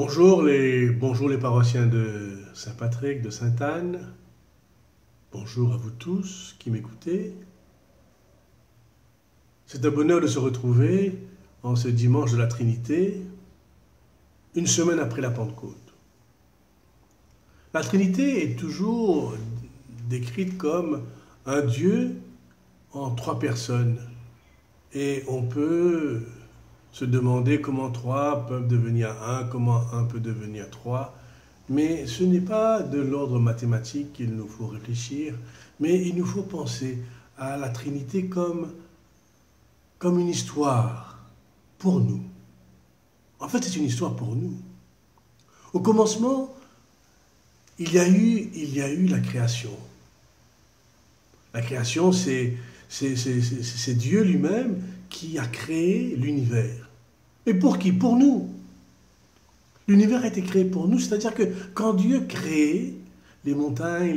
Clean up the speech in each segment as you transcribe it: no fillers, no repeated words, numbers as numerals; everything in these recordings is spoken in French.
Bonjour les paroissiens de Saint-Patrick, de Sainte-Anne. Bonjour à vous tous qui m'écoutez. C'est un bonheur de se retrouver en ce dimanche de la Trinité, une semaine après la Pentecôte. La Trinité est toujours décrite comme un Dieu en trois personnes. Et on peut se demander comment trois peuvent devenir un, comment un peut devenir trois. Mais ce n'est pas de l'ordre mathématique qu'il nous faut réfléchir, mais il nous faut penser à la Trinité comme une histoire pour nous. En fait, c'est une histoire pour nous. Au commencement, il y a eu la création. La création, c'est Dieu lui-même qui a créé l'univers. Et pour qui? Pour nous. L'univers a été créé pour nous, c'est-à-dire que quand Dieu crée les montagnes,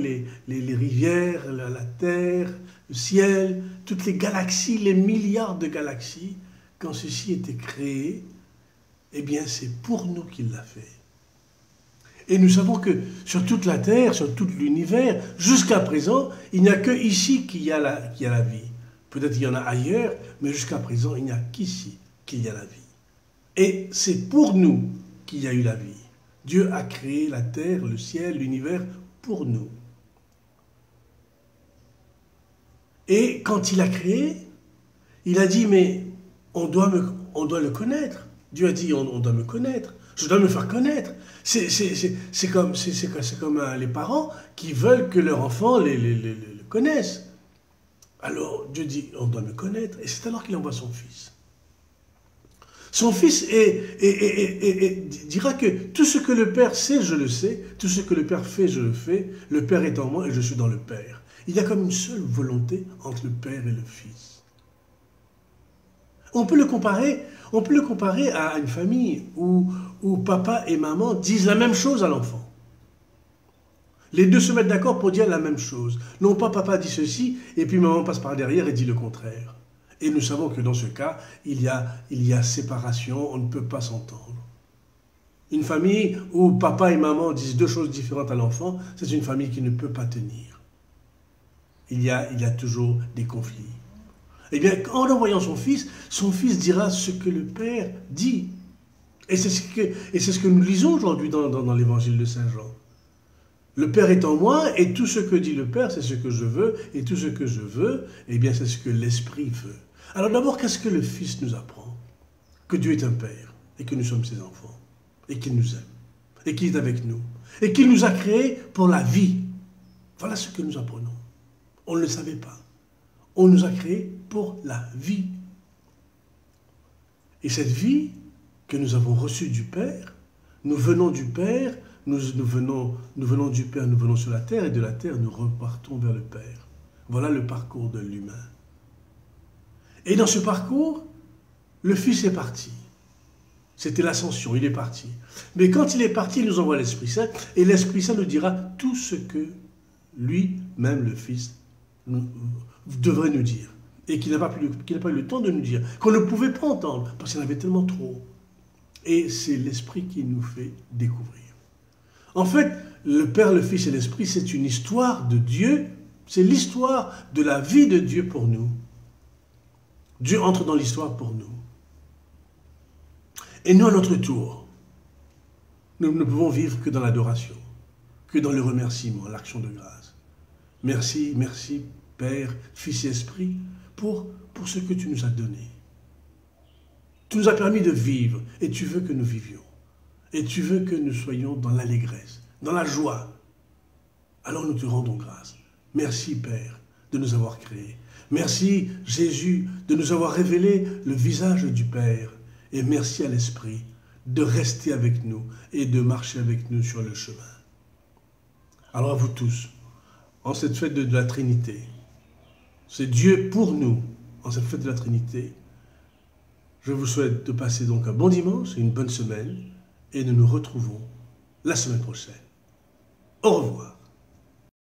les rivières, la terre, le ciel, toutes les galaxies, les milliards de galaxies, quand ceci était créé, eh bien c'est pour nous qu'il l'a fait. Et nous savons que sur toute la terre, sur tout l'univers, jusqu'à présent, il n'y a que ici qu'il y a la vie. Peut-être qu'il y en a ailleurs, mais jusqu'à présent, il n'y a qu'ici qu'il y a la vie. Et c'est pour nous qu'il y a eu la vie. Dieu a créé la terre, le ciel, l'univers pour nous. Et quand il a créé, il a dit, mais on doit le connaître. Dieu a dit, on doit me connaître. Je dois me faire connaître. C'est comme les parents qui veulent que leur enfant le connaisse. Alors Dieu dit, on doit me connaître. Et c'est alors qu'il envoie son Fils. Son Fils dira que tout ce que le Père sait, je le sais. Tout ce que le Père fait, je le fais. Le Père est en moi et je suis dans le Père. Il y a comme une seule volonté entre le Père et le Fils. On peut le comparer à une famille où papa et maman disent la même chose à l'enfant. Les deux se mettent d'accord pour dire la même chose. Non pas papa dit ceci et puis maman passe par derrière et dit le contraire. Et nous savons que dans ce cas, il y a séparation, on ne peut pas s'entendre. Une famille où papa et maman disent deux choses différentes à l'enfant, c'est une famille qui ne peut pas tenir. Il y a toujours des conflits. Eh bien, en envoyant son Fils dira ce que le Père dit. Et c'est ce que nous lisons aujourd'hui dans l'évangile de Saint Jean. Le Père est en moi, et tout ce que dit le Père, c'est ce que je veux, et tout ce que je veux, eh bien, c'est ce que l'Esprit veut. Alors d'abord, qu'est-ce que le Fils nous apprend? Que Dieu est un Père, et que nous sommes ses enfants, et qu'il nous aime, et qu'il est avec nous, et qu'il nous a créés pour la vie. Voilà ce que nous apprenons. On ne le savait pas. On nous a créés pour la vie. Et cette vie que nous avons reçue du Père, nous venons du Père, nous venons du Père, nous venons sur la terre, et de la terre, nous repartons vers le Père. Voilà le parcours de l'humain. Et dans ce parcours, le Fils est parti. C'était l'ascension, il est parti. Mais quand il est parti, il nous envoie l'Esprit Saint, et l'Esprit Saint nous dira tout ce que lui-même, le Fils, devrait nous dire. Et qu'il n'a pas eu le temps de nous dire, qu'on ne pouvait pas entendre, parce qu'il y en avait tellement trop. Et c'est l'Esprit qui nous fait découvrir. En fait, le Père, le Fils et l'Esprit, c'est une histoire de Dieu, c'est l'histoire de la vie de Dieu pour nous. Dieu entre dans l'histoire pour nous. Et nous, à notre tour, nous ne pouvons vivre que dans l'adoration, que dans le remerciement, l'action de grâce. Merci, merci, Père, Fils et Esprit, pour ce que tu nous as donné. Tu nous as permis de vivre, et tu veux que nous vivions. Et tu veux que nous soyons dans l'allégresse, dans la joie. Alors nous te rendons grâce. Merci, Père, de nous avoir créés. Merci, Jésus, de nous avoir révélé le visage du Père. Et merci à l'Esprit de rester avec nous et de marcher avec nous sur le chemin. Alors à vous tous, en cette fête de la Trinité, c'est Dieu pour nous, en cette fête de la Trinité. Je vous souhaite de passer donc un bon dimanche et une bonne semaine, et nous nous retrouvons la semaine prochaine. Au revoir.